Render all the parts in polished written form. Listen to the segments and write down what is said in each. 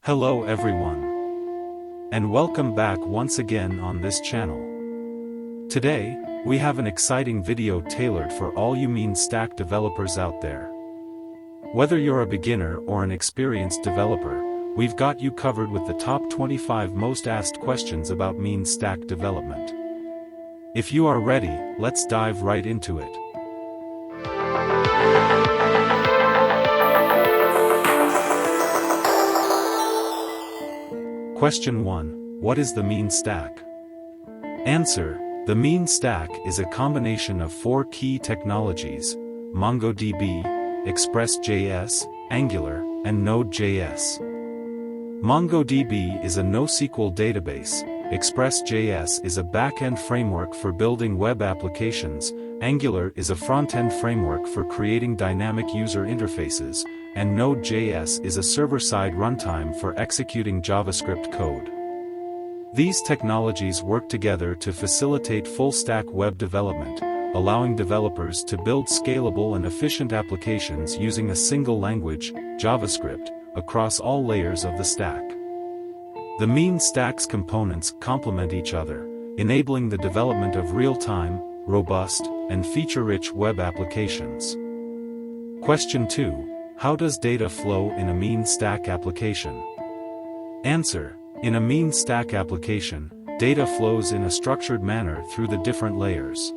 Hello everyone, and welcome back once again on this channel. Today, we have an exciting video tailored for all you mean stack developers out there. Whether you're a beginner or an experienced developer, we've got you covered with the top 25 most asked questions about mean stack development. If you are ready, let's dive right into it. Question 1. What is the mean stack? Answer. The mean stack is a combination of four key technologies: MongoDB, Express.js, Angular, and Node.js. MongoDB is a NoSQL database, Express.js is a backend framework for building web applications, Angular is a front-end framework for creating dynamic user interfaces, and Node.js is a server-side runtime for executing JavaScript code. These technologies work together to facilitate full-stack web development, allowing developers to build scalable and efficient applications using a single language, JavaScript, across all layers of the stack. The mean stack's components complement each other, enabling the development of real-time, robust, and feature-rich web applications. Question 2. How does data flow in a mean stack application? Answer. In a mean stack application, data flows in a structured manner through the different layers.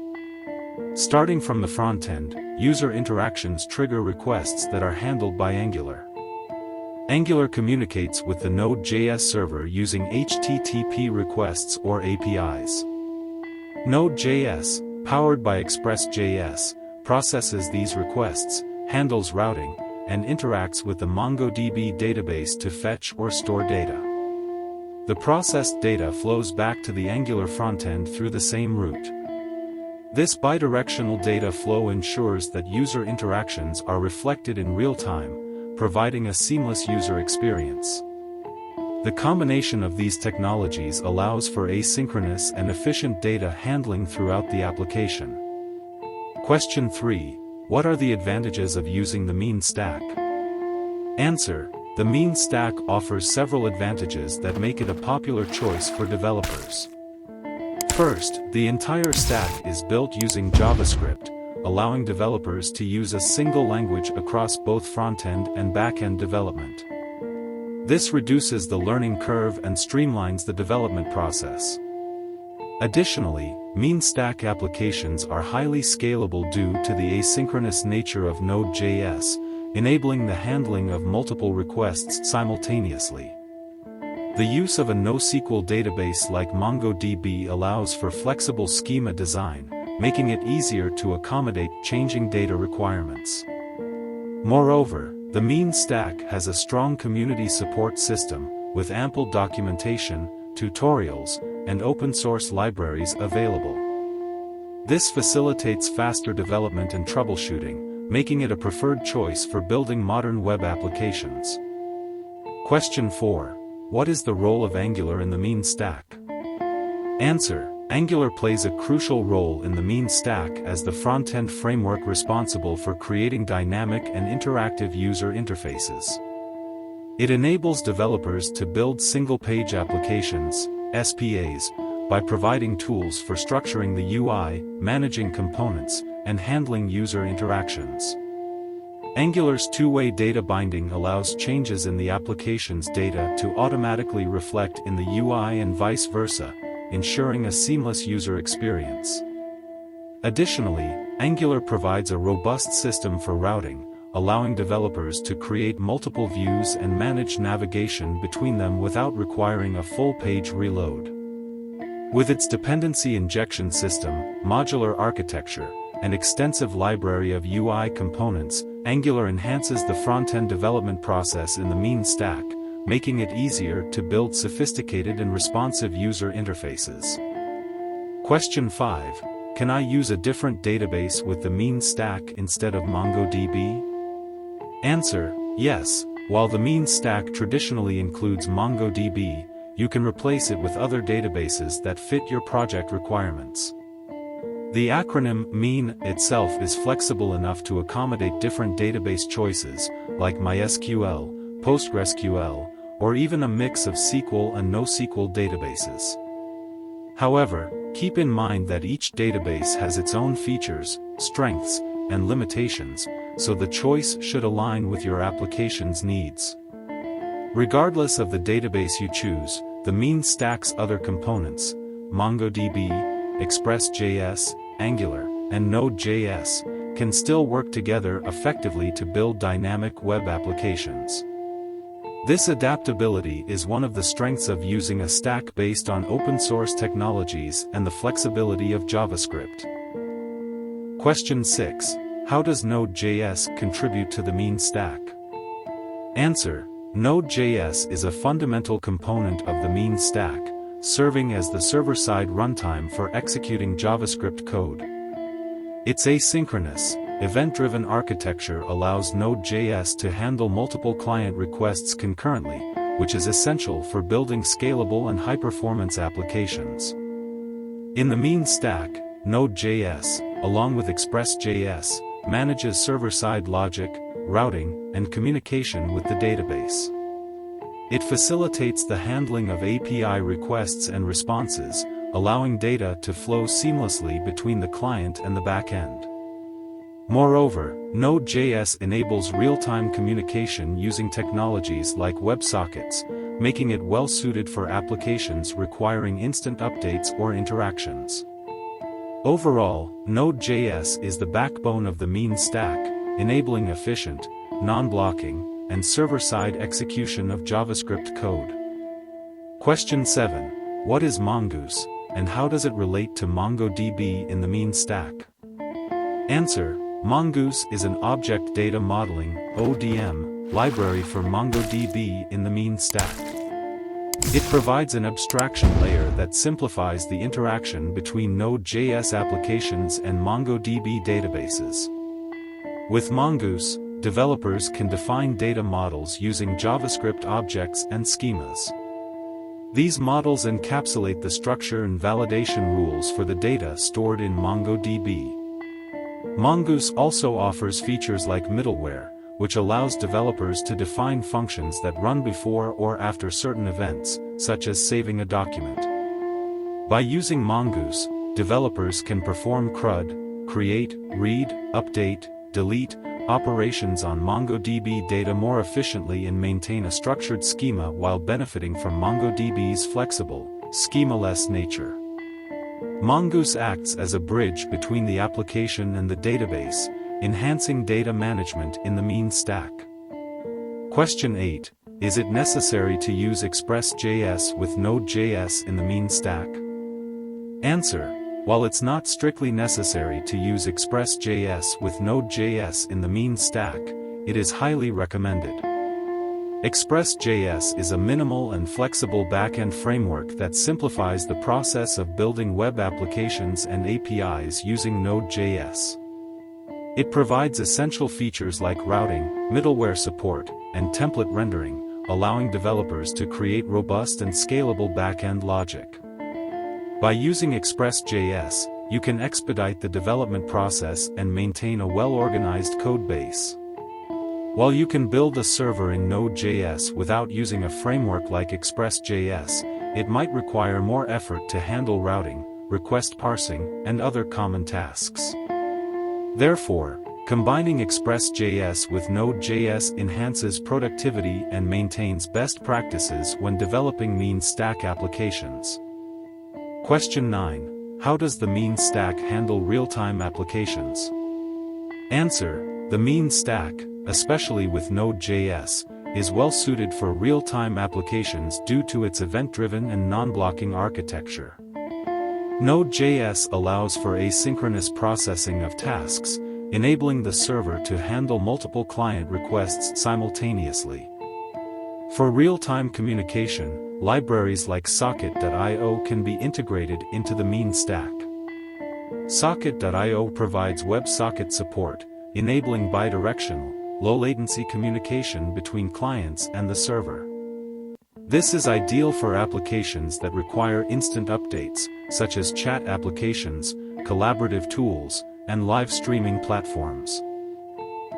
Starting from the front-end, user interactions trigger requests that are handled by Angular. Angular communicates with the Node.js server using HTTP requests or APIs. Node.js, powered by Express.js, processes these requests, handles routing, and interacts with the MongoDB database to fetch or store data. The processed data flows back to the Angular frontend through the same route. This bidirectional data flow ensures that user interactions are reflected in real time, providing a seamless user experience. The combination of these technologies allows for asynchronous and efficient data handling throughout the application. Question 3. What are the advantages of using the mean stack? Answer. The mean stack offers several advantages that make it a popular choice for developers. First, the entire stack is built using JavaScript, allowing developers to use a single language across both front-end and back-end development. This reduces the learning curve and streamlines the development process. Additionally, mean stack applications are highly scalable due to the asynchronous nature of Node.js, enabling the handling of multiple requests simultaneously. The use of a NoSQL database like MongoDB allows for flexible schema design, making it easier to accommodate changing data requirements. Moreover, the mean stack has a strong community support system, with ample documentation, tutorials, and open-source libraries available. This facilitates faster development and troubleshooting, making it a preferred choice for building modern web applications. Question 4. What is the role of Angular in the mean stack? Answer. Angular plays a crucial role in the mean stack as the front-end framework responsible for creating dynamic and interactive user interfaces. It enables developers to build single-page applications, SPAs, by providing tools for structuring the UI, managing components, and handling user interactions. Angular's two-way data binding allows changes in the application's data to automatically reflect in the UI and vice versa, ensuring a seamless user experience. Additionally, Angular provides a robust system for routing, allowing developers to create multiple views and manage navigation between them without requiring a full-page reload. With its dependency injection system, modular architecture, and extensive library of UI components, Angular enhances the front-end development process in the mean stack, making it easier to build sophisticated and responsive user interfaces. Question 5. Can I use a different database with the mean stack instead of MongoDB? Answer. Yes. While the mean stack traditionally includes MongoDB, you can replace it with other databases that fit your project requirements. The acronym MEAN itself is flexible enough to accommodate different database choices, like MySQL, PostgreSQL, or even a mix of SQL and NoSQL databases. However, keep in mind that each database has its own features, strengths, and limitations, so the choice should align with your application's needs. Regardless of the database you choose, the mean stack's other components, MongoDB, Express.js, Angular, and Node.js, can still work together effectively to build dynamic web applications. This adaptability is one of the strengths of using a stack based on open-source technologies and the flexibility of JavaScript. Question 6. How does Node.js contribute to the mean stack? Answer. Node.js is a fundamental component of the mean stack, serving as the server-side runtime for executing JavaScript code. Its asynchronous, event-driven architecture allows Node.js to handle multiple client requests concurrently, which is essential for building scalable and high-performance applications. In the mean stack, Node.js, along with Express.js, manages server-side logic, routing, and communication with the database. It facilitates the handling of API requests and responses, allowing data to flow seamlessly between the client and the backend. Moreover, Node.js enables real-time communication using technologies like WebSockets, making it well-suited for applications requiring instant updates or interactions. Overall, Node.js is the backbone of the mean stack, enabling efficient, non-blocking, and server-side execution of JavaScript code. Question 7. What is Mongoose, and how does it relate to MongoDB in the mean stack? Answer. Mongoose is an Object Data Modeling (ODM) library for MongoDB in the mean stack. It provides an abstraction layer that simplifies the interaction between Node.js applications and MongoDB databases. With Mongoose, developers can define data models using JavaScript objects and schemas. These models encapsulate the structure and validation rules for the data stored in MongoDB. Mongoose also offers features like middleware, which allows developers to define functions that run before or after certain events, such as saving a document. By using Mongoose, developers can perform CRUD, create, read, update, delete, operations on MongoDB data more efficiently and maintain a structured schema while benefiting from MongoDB's flexible, schema-less nature. Mongoose acts as a bridge between the application and the database, enhancing data management in the mean stack. Question 8. Is it necessary to use Express.js with Node.js in the mean stack? Answer. While it's not strictly necessary to use Express.js with Node.js in the mean stack, it is highly recommended. Express.js is a minimal and flexible backend framework that simplifies the process of building web applications and APIs using Node.js. It provides essential features like routing, middleware support, and template rendering, allowing developers to create robust and scalable backend logic. By using Express.js, you can expedite the development process and maintain a well-organized code base. While you can build a server in Node.js without using a framework like Express.js, it might require more effort to handle routing, request parsing, and other common tasks. Therefore, combining Express.js with Node.js enhances productivity and maintains best practices when developing mean stack applications. Question 9. How does the mean stack handle real-time applications? Answer. The mean stack, especially with Node.js, is well suited for real-time applications due to its event-driven and non-blocking architecture. Node.js allows for asynchronous processing of tasks, enabling the server to handle multiple client requests simultaneously. For real-time communication, libraries like Socket.io can be integrated into the mean stack. Socket.io provides WebSocket support, enabling bidirectional, low-latency communication between clients and the server. This is ideal for applications that require instant updates, such as chat applications, collaborative tools, and live streaming platforms.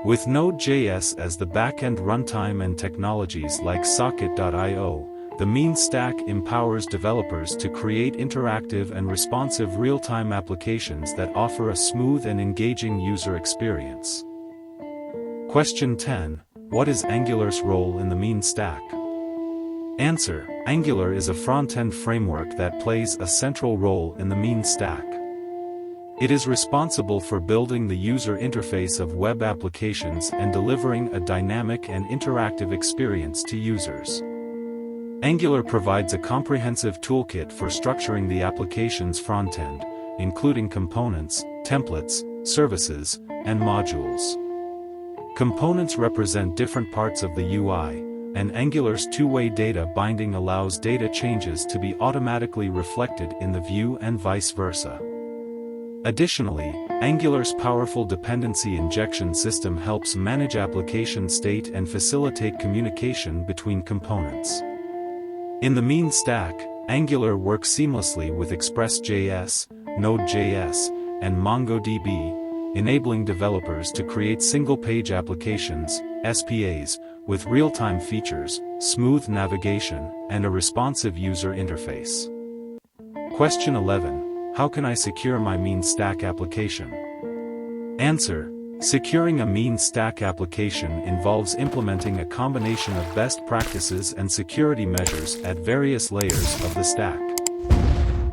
With Node.js as the backend runtime and technologies like Socket.io, the mean stack empowers developers to create interactive and responsive real-time applications that offer a smooth and engaging user experience. Question 10. What is Angular's role in the mean stack? Answer: Angular is a front-end framework that plays a central role in the mean stack. It is responsible for building the user interface of web applications and delivering a dynamic and interactive experience to users. Angular provides a comprehensive toolkit for structuring the application's front-end, including components, templates, services, and modules. Components represent different parts of the UI, and Angular's two-way data binding allows data changes to be automatically reflected in the view and vice versa. Additionally, Angular's powerful dependency injection system helps manage application state and facilitate communication between components. In the mean stack, Angular works seamlessly with Express.js, Node.js, and MongoDB, enabling developers to create single-page applications, SPAs, with real-time features, smooth navigation, and a responsive user interface. Question 11. How can I secure my mean stack application? Answer: Securing a mean stack application involves implementing a combination of best practices and security measures at various layers of the stack.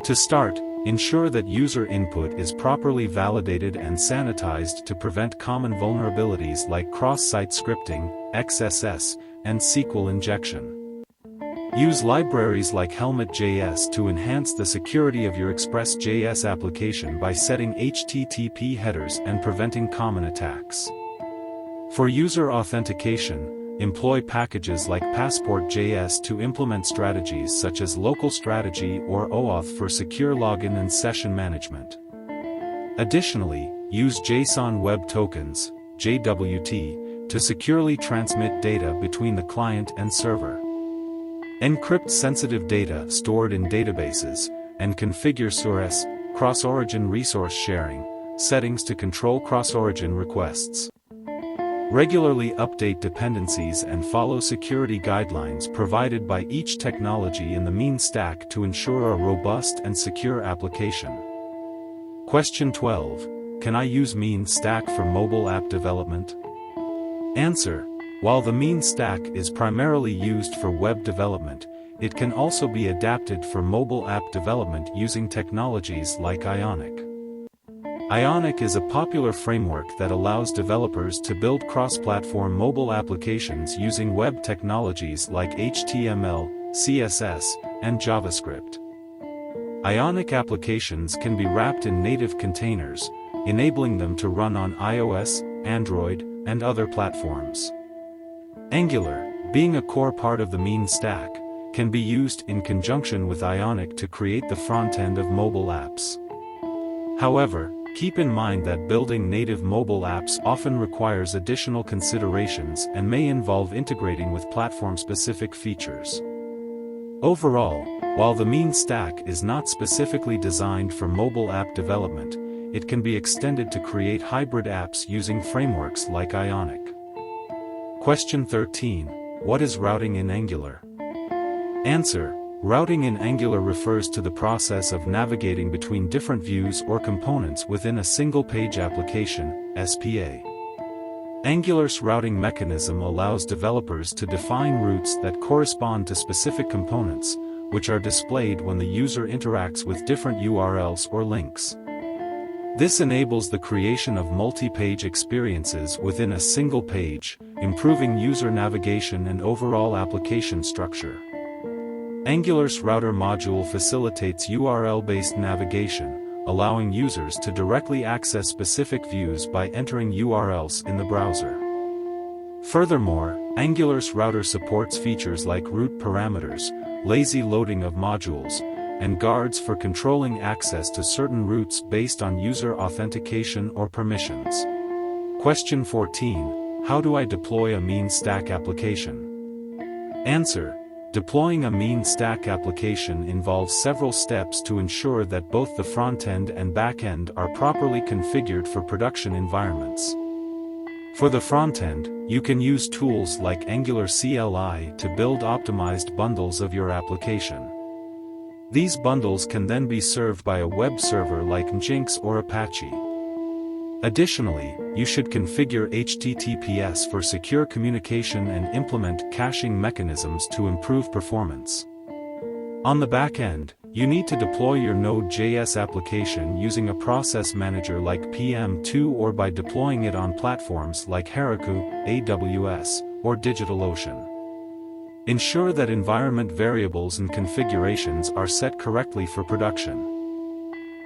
To start, ensure that user input is properly validated and sanitized to prevent common vulnerabilities like cross-site scripting, XSS, and SQL injection. Use libraries like Helmet.js to enhance the security of your Express.js application by setting HTTP headers and preventing common attacks. For user authentication, employ packages like Passport.js to implement strategies such as local strategy or OAuth for secure login and session management. Additionally, use JSON Web Tokens, JWT, to securely transmit data between the client and server. Encrypt sensitive data stored in databases, and configure SORES, cross-origin resource sharing, settings to control cross-origin requests. Regularly update dependencies and follow security guidelines provided by each technology in the mean stack to ensure a robust and secure application. Question 12. Can I use mean stack for mobile app development? Answer: While the mean stack is primarily used for web development, it can also be adapted for mobile app development using technologies like Ionic. Ionic is a popular framework that allows developers to build cross-platform mobile applications using web technologies like HTML, CSS, and JavaScript. Ionic applications can be wrapped in native containers, enabling them to run on iOS, Android, and other platforms. Angular, being a core part of the mean stack, can be used in conjunction with Ionic to create the front end of mobile apps. However, keep in mind that building native mobile apps often requires additional considerations and may involve integrating with platform-specific features. Overall, while the mean stack is not specifically designed for mobile app development, it can be extended to create hybrid apps using frameworks like Ionic. Question 13. What is routing in Angular? Answer: Routing in Angular refers to the process of navigating between different views or components within a single-page application, SPA. Angular's routing mechanism allows developers to define routes that correspond to specific components, which are displayed when the user interacts with different URLs or links. This enables the creation of multi-page experiences within a single page, improving user navigation and overall application structure. Angular's router module facilitates URL-based navigation, allowing users to directly access specific views by entering URLs in the browser. Furthermore, Angular's router supports features like route parameters, lazy loading of modules, and guards for controlling access to certain routes based on user authentication or permissions. Question 14. How do I deploy a mean stack application? Answer: Deploying a mean stack application involves several steps to ensure that both the front-end and back-end are properly configured for production environments. For the frontend, you can use tools like Angular CLI to build optimized bundles of your application. These bundles can then be served by a web server like Nginx or Apache. Additionally, you should configure HTTPS for secure communication and implement caching mechanisms to improve performance. On the back end, you need to deploy your Node.js application using a process manager like PM2 or by deploying it on platforms like Heroku, AWS, or DigitalOcean. Ensure that environment variables and configurations are set correctly for production.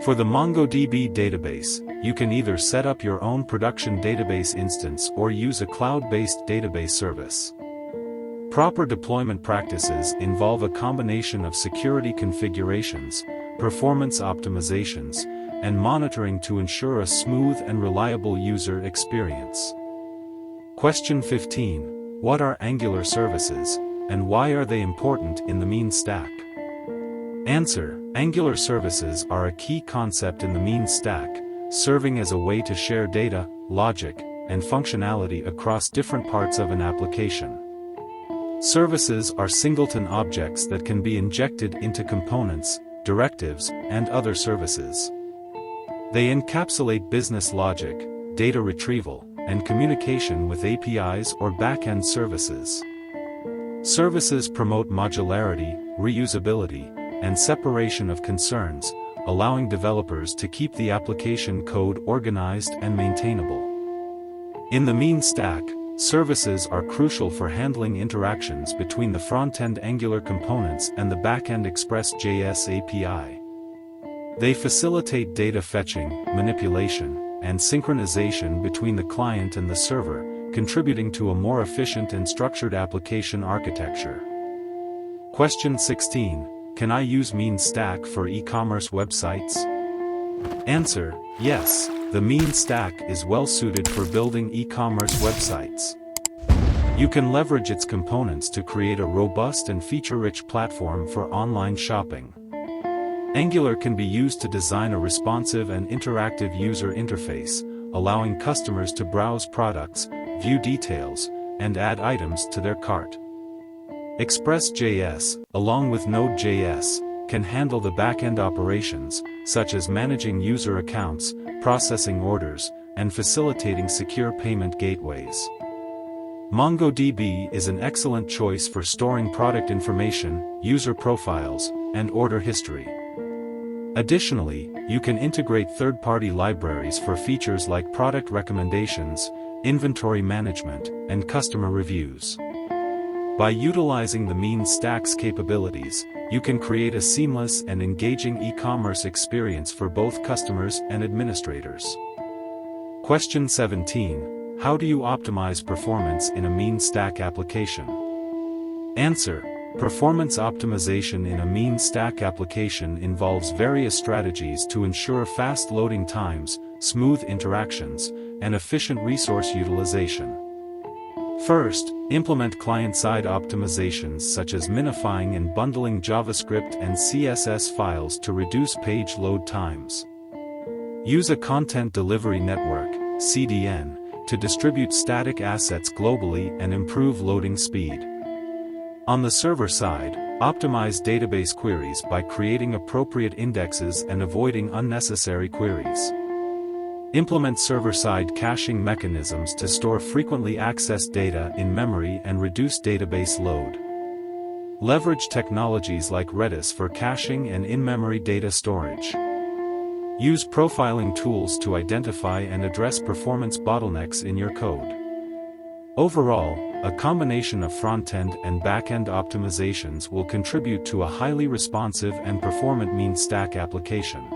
For the MongoDB database, you can either set up your own production database instance or use a cloud-based database service. Proper deployment practices involve a combination of security configurations, performance optimizations, and monitoring to ensure a smooth and reliable user experience. Question 15. What are Angular services, and why are they important in the mean stack? Answer: Angular services are a key concept in the mean stack, serving as a way to share data, logic, and functionality across different parts of an application. Services are singleton objects that can be injected into components, directives, and other services. They encapsulate business logic, data retrieval, and communication with APIs or backend services. Services promote modularity, reusability, and separation of concerns, allowing developers to keep the application code organized and maintainable. In the mean stack, services are crucial for handling interactions between the front-end Angular components and the back-end Express.js API. They facilitate data fetching, manipulation, and synchronization between the client and the server, contributing to a more efficient and structured application architecture. Question 16. Can I use mean stack for e-commerce websites? Answer: yes, the mean stack is well suited for building e-commerce websites. You can leverage its components to create a robust and feature-rich platform for online shopping. Angular can be used to design a responsive and interactive user interface, allowing customers to browse products, view details, and add items to their cart. Express.js, along with Node.js, can handle the backend operations, such as managing user accounts, processing orders, and facilitating secure payment gateways. MongoDB is an excellent choice for storing product information, user profiles, and order history. Additionally, you can integrate third-party libraries for features like product recommendations, inventory management, and customer reviews. By utilizing the mean stack's capabilities, you can create a seamless and engaging e-commerce experience for both customers and administrators. Question 17. How do you optimize performance in a mean stack application? Answer: performance optimization in a mean stack application involves various strategies to ensure fast loading times, smooth interactions, and efficient resource utilization. First, implement client-side optimizations such as minifying and bundling JavaScript and CSS files to reduce page load times. Use a content delivery network, CDN, to distribute static assets globally and improve loading speed. On the server side, optimize database queries by creating appropriate indexes and avoiding unnecessary queries. Implement server-side caching mechanisms to store frequently accessed data in memory and reduce database load. Leverage technologies like Redis for caching and in-memory data storage. Use profiling tools to identify and address performance bottlenecks in your code. Overall, a combination of front-end and back-end optimizations will contribute to a highly responsive and performant mean stack application.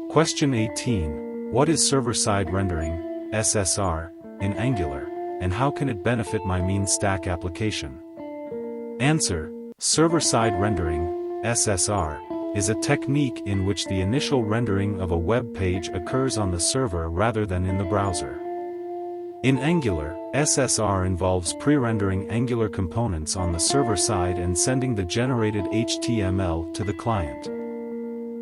Question 18. What is server-side rendering, SSR, in Angular, and how can it benefit my mean stack application? Answer: server-side rendering, SSR, is a technique in which the initial rendering of a web page occurs on the server rather than in the browser. In Angular, SSR involves pre-rendering Angular components on the server side and sending the generated HTML to the client.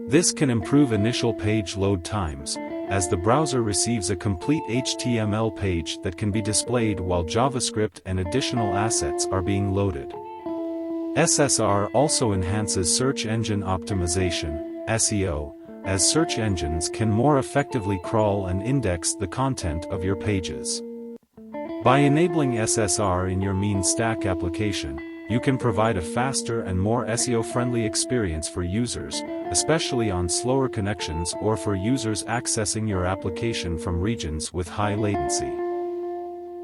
This can improve initial page load times, as the browser receives a complete HTML page that can be displayed while JavaScript and additional assets are being loaded. SSR also enhances search engine optimization, SEO, as search engines can more effectively crawl and index the content of your pages. By enabling SSR in your mean stack application, you can provide a faster and more SEO-friendly experience for users, especially on slower connections or for users accessing your application from regions with high latency.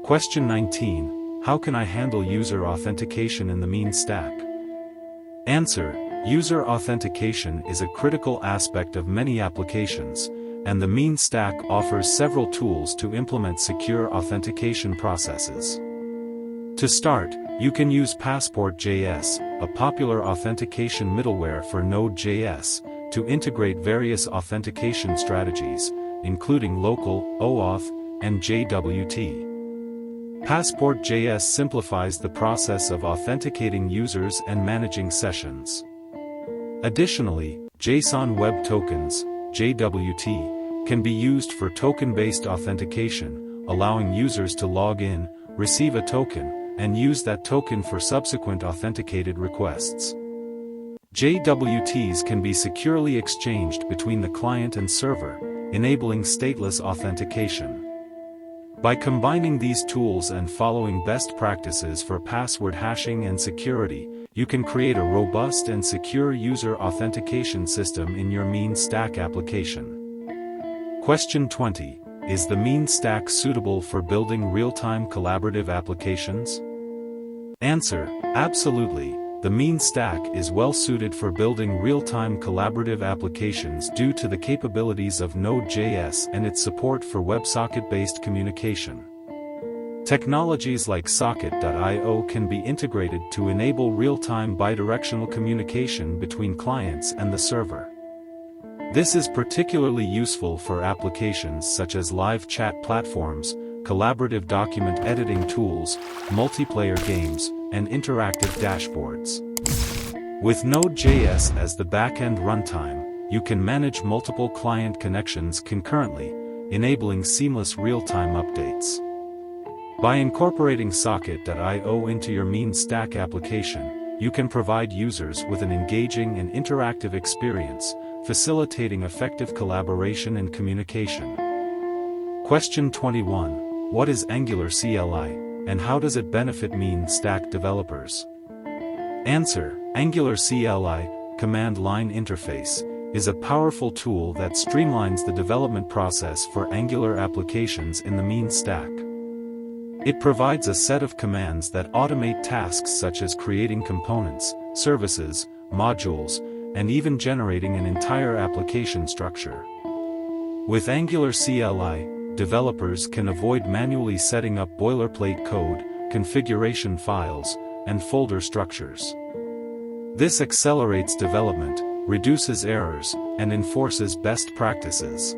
Question 19. How can I handle user authentication in the mean stack? Answer. User authentication is a critical aspect of many applications, and the mean stack offers several tools to implement secure authentication processes. To start, you can use Passport.js, a popular authentication middleware for Node.js, to integrate various authentication strategies, including local, OAuth, and JWT. Passport.js simplifies the process of authenticating users and managing sessions. Additionally, JSON Web Tokens, JWT, can be used for token-based authentication, allowing users to log in, receive a token, and use that token for subsequent authenticated requests. JWTs can be securely exchanged between the client and server, enabling stateless authentication. By combining these tools and following best practices for password hashing and security, you can create a robust and secure user authentication system in your mean stack application. Question 20. Is the mean stack suitable for building real-time collaborative applications? Answer. Absolutely. The mean stack is well suited for building real-time collaborative applications due to the capabilities of Node.js and its support for WebSocket-based communication. Technologies like Socket.io can be integrated to enable real-time bidirectional communication between clients and the server. This is particularly useful for applications such as live chat platforms, collaborative document editing tools, multiplayer games, and interactive dashboards. With Node.js as the backend runtime, you can manage multiple client connections concurrently, enabling seamless real-time updates. By incorporating Socket.io into your mean stack application, you can provide users with an engaging and interactive experience, facilitating effective collaboration and communication. Question 21. What is Angular CLI, and how does it benefit mean stack developers? Answer. Angular CLI, Command Line Interface, is a powerful tool that streamlines the development process for Angular applications in the mean stack. It provides a set of commands that automate tasks such as creating components, services, modules, and even generating an entire application structure. With Angular CLI, developers can avoid manually setting up boilerplate code, configuration files, and folder structures. This accelerates development, reduces errors, and enforces best practices.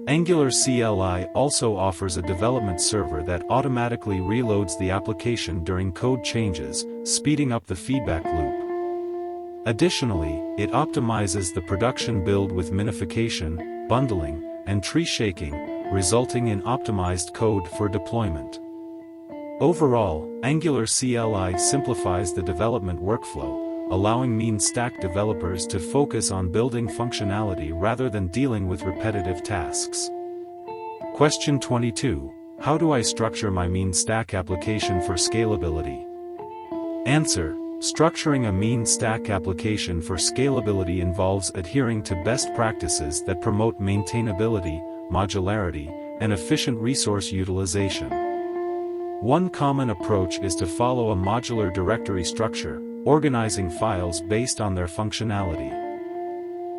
Angular CLI also offers a development server that automatically reloads the application during code changes, speeding up the feedback loop. Additionally, it optimizes the production build with minification, bundling, and tree shaking, resulting in optimized code for deployment. Overall, Angular CLI simplifies the development workflow, allowing mean stack developers to focus on building functionality rather than dealing with repetitive tasks. Question 22. How do I structure my mean stack application for scalability? Answer. Structuring a mean stack application for scalability involves adhering to best practices that promote maintainability, modularity, and efficient resource utilization. One common approach is to follow a modular directory structure, organizing files based on their functionality.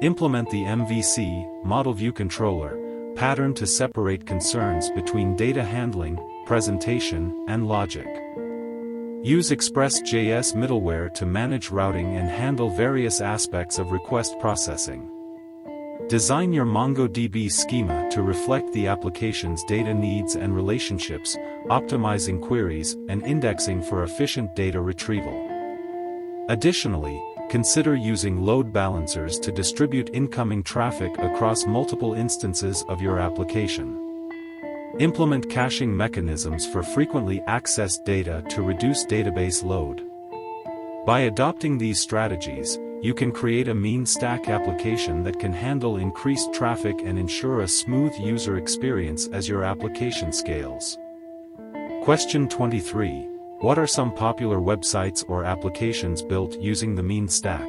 Implement the MVC, Model View Controller, pattern to separate concerns between data handling, presentation, and logic. Use Express.js middleware to manage routing and handle various aspects of request processing. Design your MongoDB schema to reflect the application's data needs and relationships, optimizing queries and indexing for efficient data retrieval. Additionally, consider using load balancers to distribute incoming traffic across multiple instances of your application. Implement caching mechanisms for frequently accessed data to reduce database load. By adopting these strategies, you can create a mean stack application that can handle increased traffic and ensure a smooth user experience as your application scales. Question 23. What are some popular websites or applications built using the mean stack?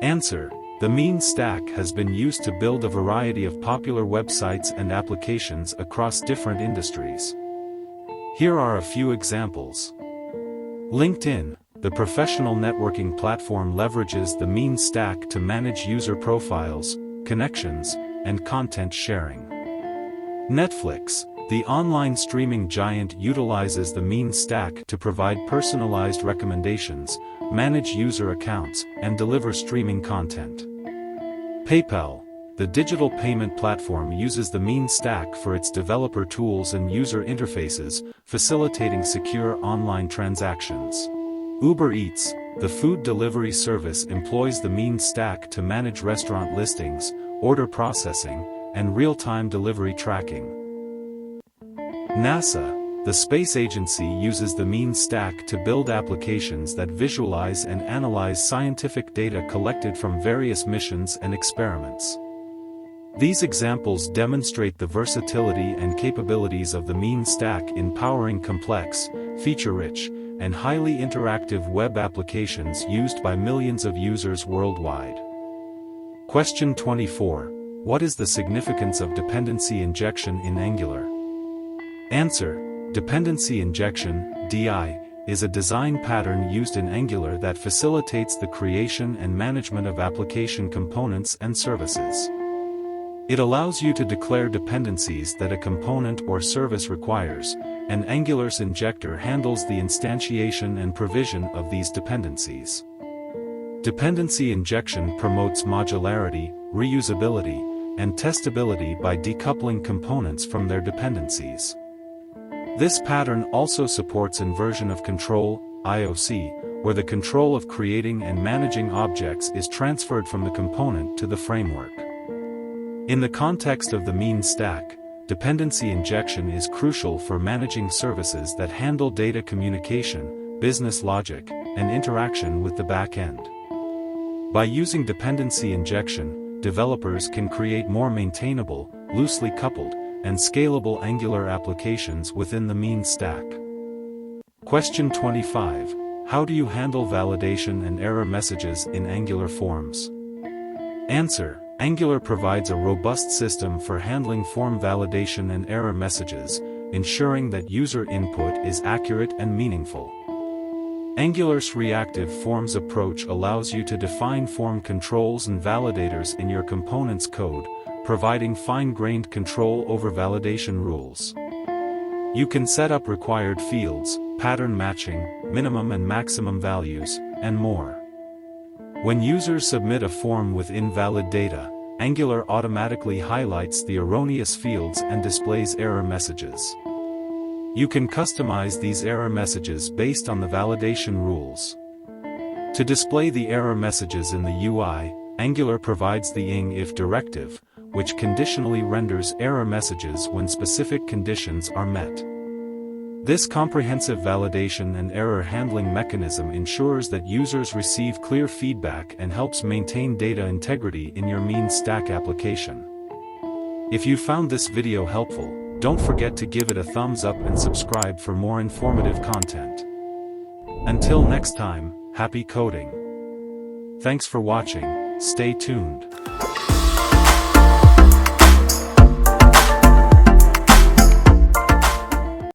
Answer. The mean stack has been used to build a variety of popular websites and applications across different industries. Here are a few examples. LinkedIn, the professional networking platform, leverages the mean stack to manage user profiles, connections, and content sharing. Netflix, the online streaming giant, utilizes the mean stack to provide personalized recommendations, manage user accounts, and deliver streaming content. PayPal, the digital payment platform, uses the mean stack for its developer tools and user interfaces, facilitating secure online transactions. Uber Eats, the food delivery service, employs the mean stack to manage restaurant listings, order processing, and real-time delivery tracking. NASA, the space agency, uses the mean stack to build applications that visualize and analyze scientific data collected from various missions and experiments. These examples demonstrate the versatility and capabilities of the mean stack in powering complex, feature-rich, and highly interactive web applications used by millions of users worldwide. Question 24. What is the significance of dependency injection in Angular? Answer. Dependency injection, DI, is a design pattern used in Angular that facilitates the creation and management of application components and services. It allows you to declare dependencies that a component or service requires, and Angular's injector handles the instantiation and provision of these dependencies. Dependency injection promotes modularity, reusability, and testability by decoupling components from their dependencies. This pattern also supports inversion of control, IOC, where the control of creating and managing objects is transferred from the component to the framework. In the context of the mean stack, dependency injection is crucial for managing services that handle data communication, business logic, and interaction with the backend. By using dependency injection, developers can create more maintainable, loosely coupled, and scalable Angular applications within the mean stack. Question 25. How do you handle validation and error messages in Angular forms? Answer. Angular provides a robust system for handling form validation and error messages, ensuring that user input is accurate and meaningful. Angular's reactive forms approach allows you to define form controls and validators in your component's code, providing fine-grained control over validation rules. You can set up required fields, pattern matching, minimum and maximum values, and more. When users submit a form with invalid data, Angular automatically highlights the erroneous fields and displays error messages. You can customize these error messages based on the validation rules. To display the error messages in the UI, Angular provides the ing-if directive, which conditionally renders error messages when specific conditions are met. This comprehensive validation and error handling mechanism ensures that users receive clear feedback and helps maintain data integrity in your mean stack application. If you found this video helpful, don't forget to give it a thumbs up and subscribe for more informative content. Until next time, happy coding. Thanks for watching, stay tuned.